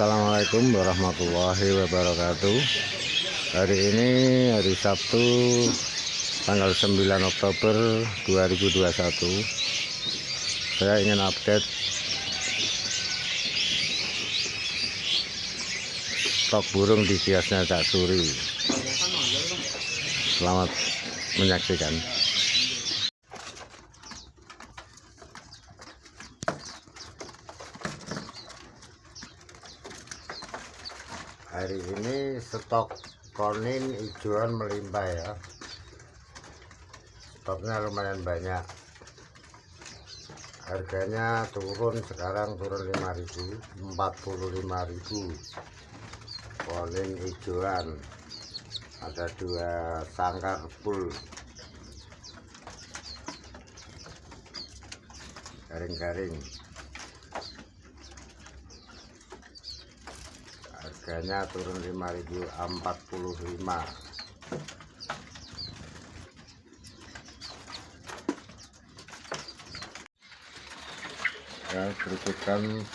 Assalamualaikum warahmatullahi wabarakatuh. Hari ini hari Sabtu tanggal 9 Oktober 2021. Saya ingin update stok burung di kiosnya Cak Suri. Selamat menyaksikan. Hari ini stok konin hijauan melimpah ya. Stoknya lumayan banyak. Harganya turun, sekarang turun 5.000, 45.000. Konin hijauan ada 2 sangkar full garing-garing. Harganya turun 5.000, 45. Ya, kerucukan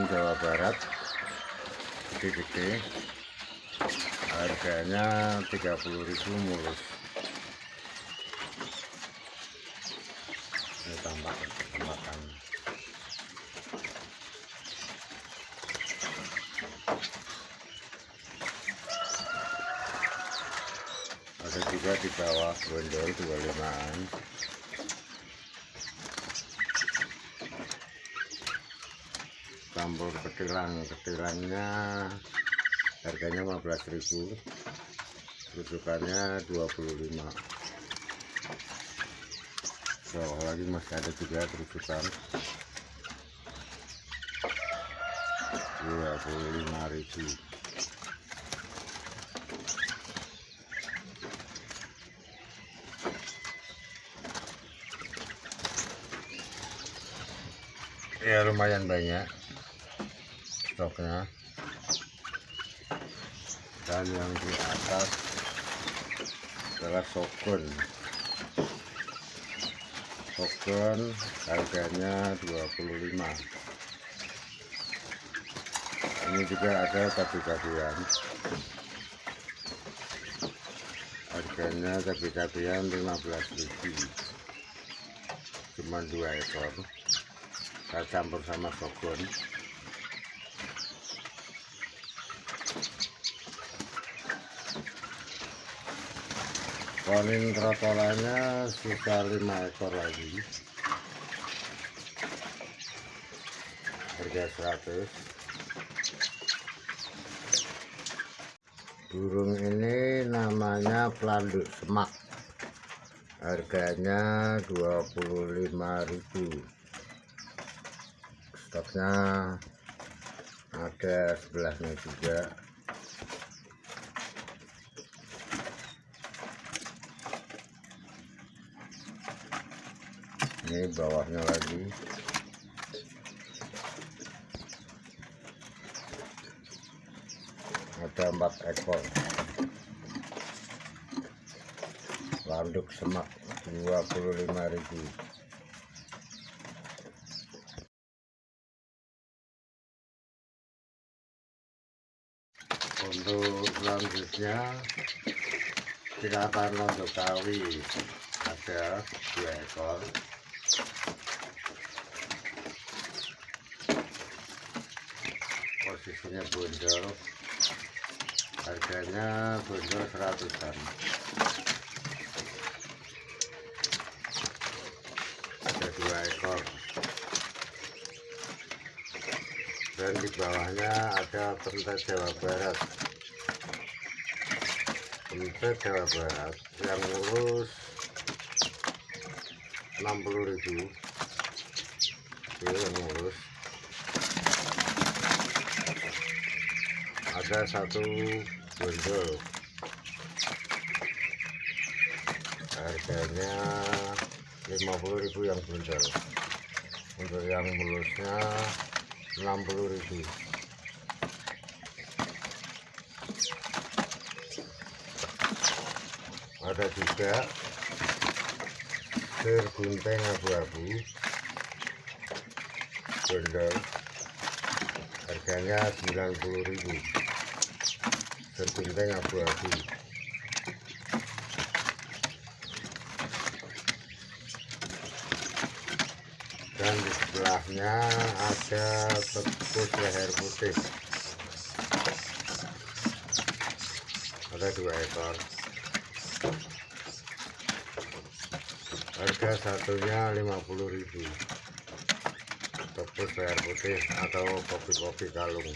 Jawa Barat gede-gede, harganya 30.000 mulus. Ini tambahkan ada juga di bawah gondol 25-an. Campur ketilannya harganya 15.000, rujukannya 25. Bawah lagi masih ada juga rujukan 25.000. Ya, lumayan banyak stoknya. Dan yang di atas adalah shogun harganya 25. Ini juga ada cabai-cabian, harganya cabai-cabian 15.000, cuma 2 ekor. Saya campur sama shogun. Konin trotolannya sisa 5 ekor lagi, harga 100. Burung ini namanya pelanduk semak, harganya 25.000. Stoknya ada sebelahnya juga. Ini bawahnya lagi. Ada 4 ekor landuk semak 25.000. Untuk selanjutnya silakan untuk kawi, ada 2 ekor. Posisinya bondol, harganya bondol 100-an. Ada 2 ekor. Dan di bawahnya ada pentet Jawa Barat. Pentet Jawa Barat yang lurus 60.000. Ini yang lurus. Ada 1 bondol, harganya 50.000 yang bondol. Untuk yang mulusnya 60.000. Ada juga gunting abu-abu bondol, harganya 90.000, serbinteng abu-abu. Dan di sebelahnya ada tepus leher putih, ada 2 ekor. Harga satunya 50.000, tepus leher putih atau kopi-kopi kalung.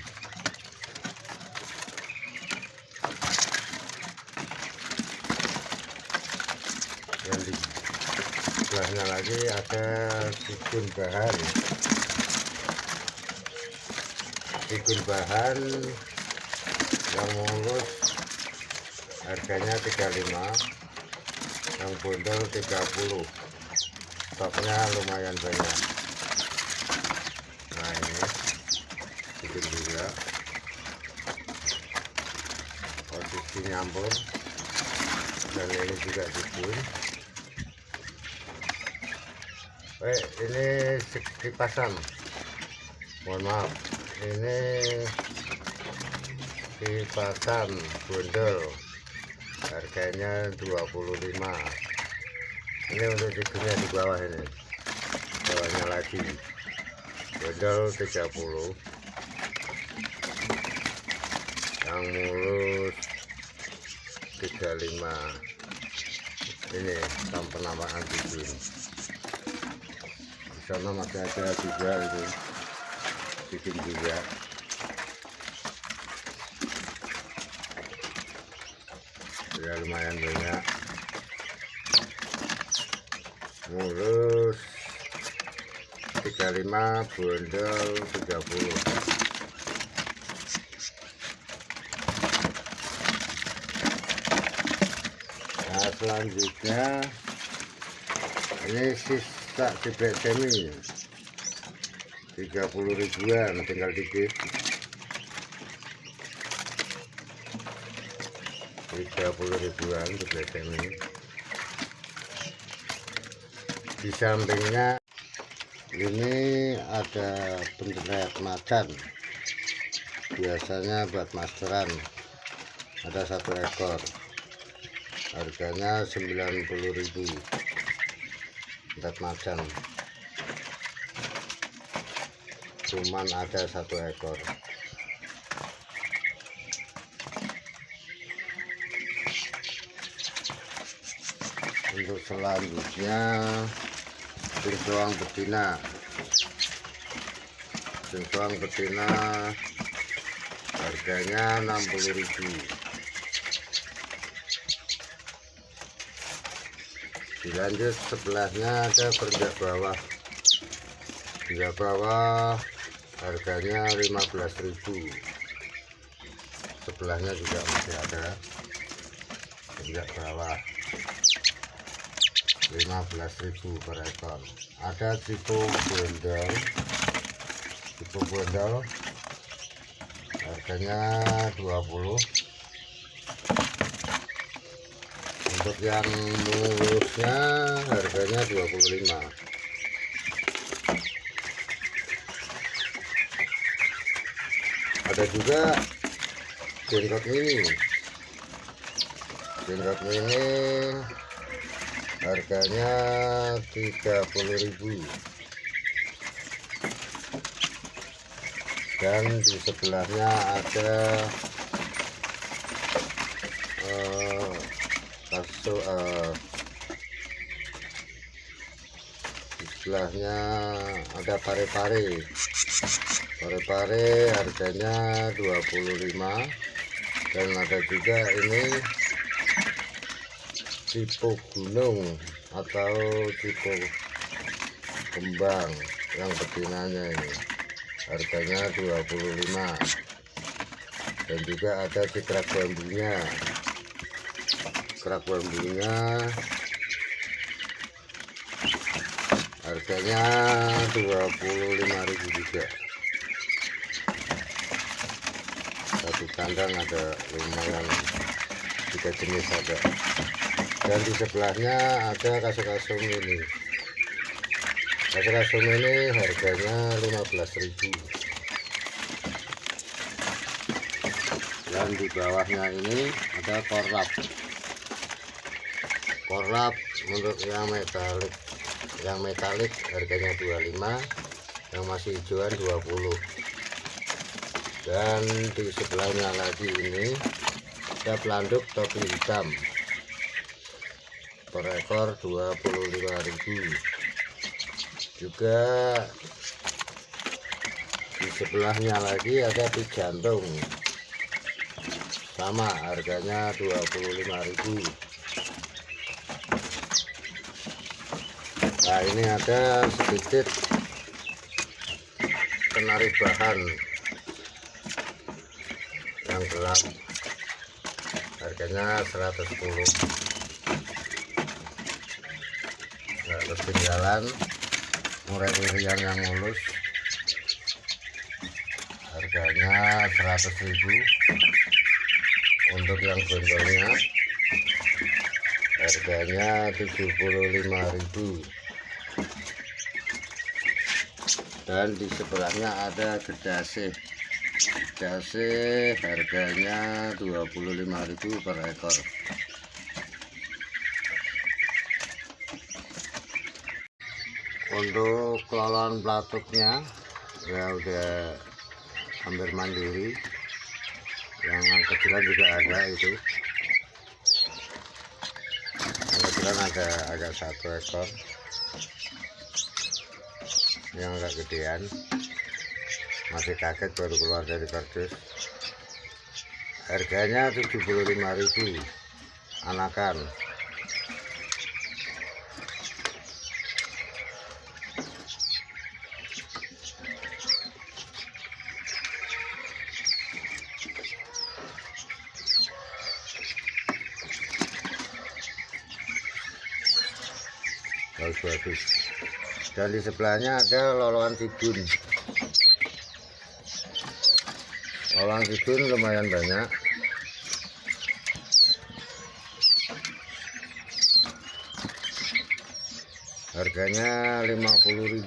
Dan di sebelahnya lagi ada tigun bahan. Tigun bahan yang mulus harganya 35, yang bondol 30. Stoknya lumayan banyak. Nah, ini tigun juga posisi nyampur, dan ini juga tigun. Ini kipasan, mohon maaf, ini kipasan bondol, harganya 25. Ini untuk tigunnya di bawah, ini bawahnya lagi bondol 30, yang mulus 35. Ini tam penampakan tigun. Di sana masih ada juga itu tigun juga. Ya lumayan banyak, mulus 35, bondol 30. Nah, selanjutnya ini sisa ciblek semi 30.000-an, tinggal dikit. 30.000-an ciblek semi. Di sampingnya ini ada penjerat macan, biasanya buat masteran, ada 1 ekor, harganya 90.000. Penjerat macan cuman ada 1 ekor. Untuk selanjutnya singsoang betina. Singsoang betina harganya 60.000. Dilanjut sebelahnya ada perenjak bawah. Perenjak bawah harganya 15.000. Sebelahnya juga masih ada perenjak bawah 15.000 per ekor. Ada tipe bondol harganya 20. Untuk yang mulusnya harganya 25. Ada juga jenggot mini. Jenggot mini harganya 30.000. Dan di sebelahnya ada di sebelahnya ada pare-pare. Pare-pare harganya 25. Dan ada juga ini tipe gunung atau tipe kembang yang betinanya, ini harganya 25. Dan juga ada cikrak bambunya. Cikrak bambunya harganya 25.000 juga. Satu kandang ada lumayan 3 jenis ada. Dan di sebelahnya ada kasur-kasur ini. Kasum ini harganya 15.000. Dan di bawahnya ini ada korlap untuk yang metalik harganya 25, yang masih hijauan 20. Dan di sebelahnya lagi ini ada pelanduk topi hitam per ekor 25.000. Juga di sebelahnya lagi ada pijantung, sama harganya 25.000. Nah, ini ada sedikit kenari bahan yang gelap, harganya 110. Nggak ketinggalan murai-irian yang mulus, harganya 100.000. Untuk yang gondolnya harganya 75.000. Dan di sebelahnya ada gedase harganya 25.000 per ekor. Untuk keloloan pelatuknya ya udah hampir mandiri, yang kecilan juga ada itu, yang kecilan ada 1 ekor, yang agak gedean masih kaget baru keluar dari kardus. Harganya 75.000 anakan. Bagus. Dan di sebelahnya ada loloan sidun. Loloan sidun lumayan banyak. Harganya 50.000.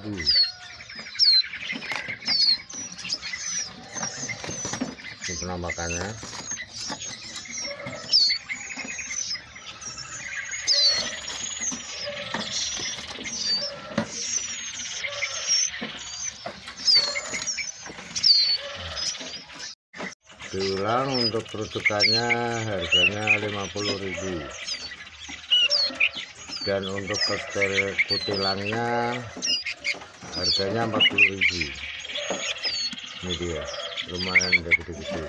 Ini penampakannya. Diulang, untuk perutukannya harganya 50.000. Dan untuk kutilangnya harganya 40.000. Ini dia, lumayan udah gede-gede.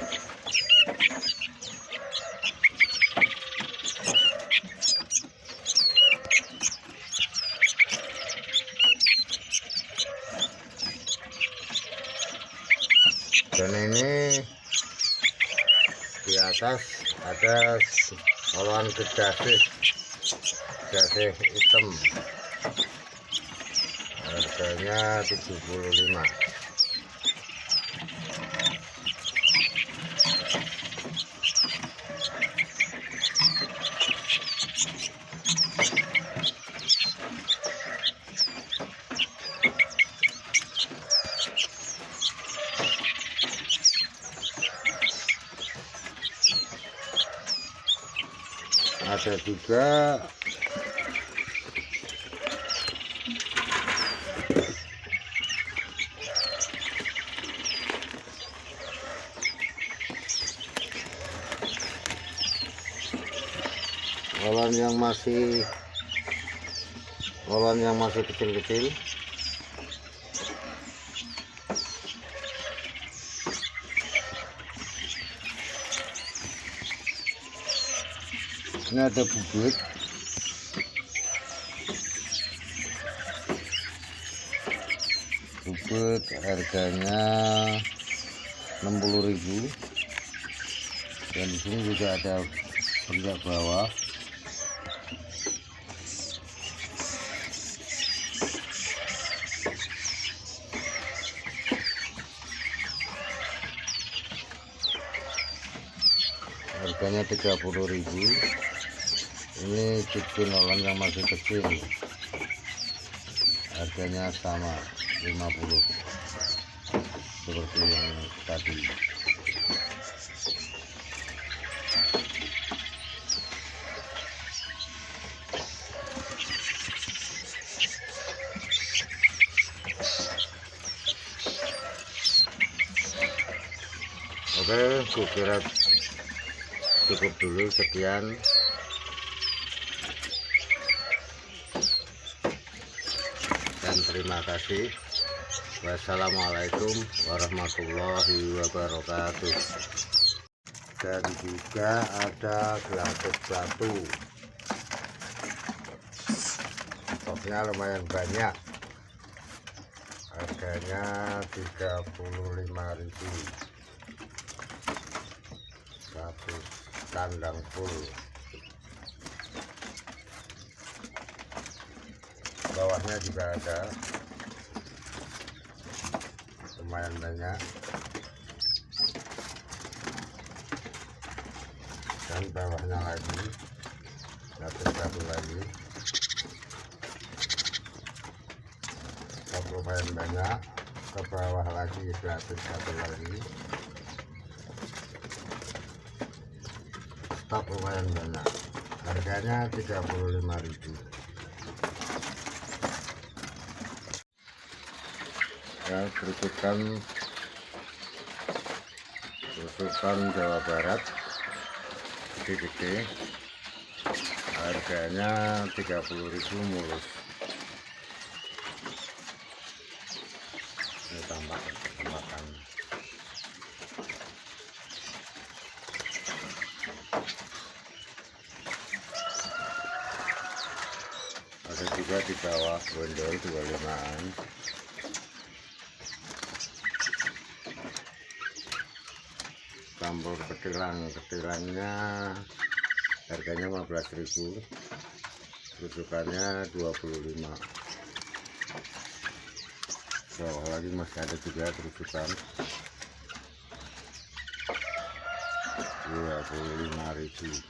Dan ini di atas ada loloan gedase hitam, harganya 75. Ada juga loloan yang masih kecil-kecil. Ini ada bubut, harganya 60.000. Dan di sini juga ada berjak bawah. Harganya 30.000. Ini cincin loloan yang masih kecil, harganya sama 50 seperti yang tadi. Oke, kukira cukup dulu sekian. Dan terima kasih. Wassalamualaikum warahmatullahi wabarakatuh. Dan juga ada gelas batu. Stoknya lumayan banyak. Harganya 35.000. Satu kandang full. Bawahnya juga ada, lumayan banyak. Dan bawahnya lagi satu lagi, stok lumayan banyak. Ke bawah lagi satu lagi, stok lumayan banyak. Harganya 35.000. Ya, berusukan Jawa Barat gede-gede, harganya 30.000 mulus. Ini tambahan. Ada juga di bawah bondol 25-an. Campur ketilannya harganya 15.000, rujukannya 25. Bawah lagi masih ada juga rujukan 25.000.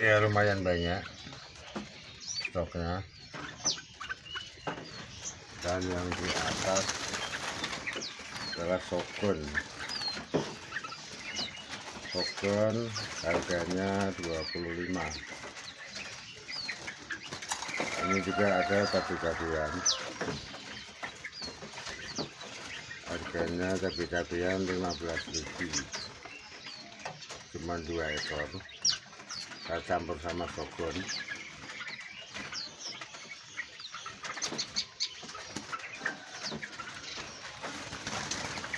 Ya, lumayan banyak stoknya. Dan yang di atas adalah shotgun harganya 25. Ini juga ada cabai-cabian, harganya cabai-cabian 15.000, cuma 2 ekor. Saya campur sama shotgun.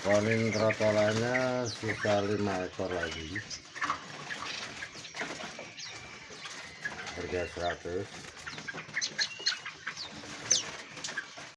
Konin trotolannya sisa 5 ekor lagi, harga 100.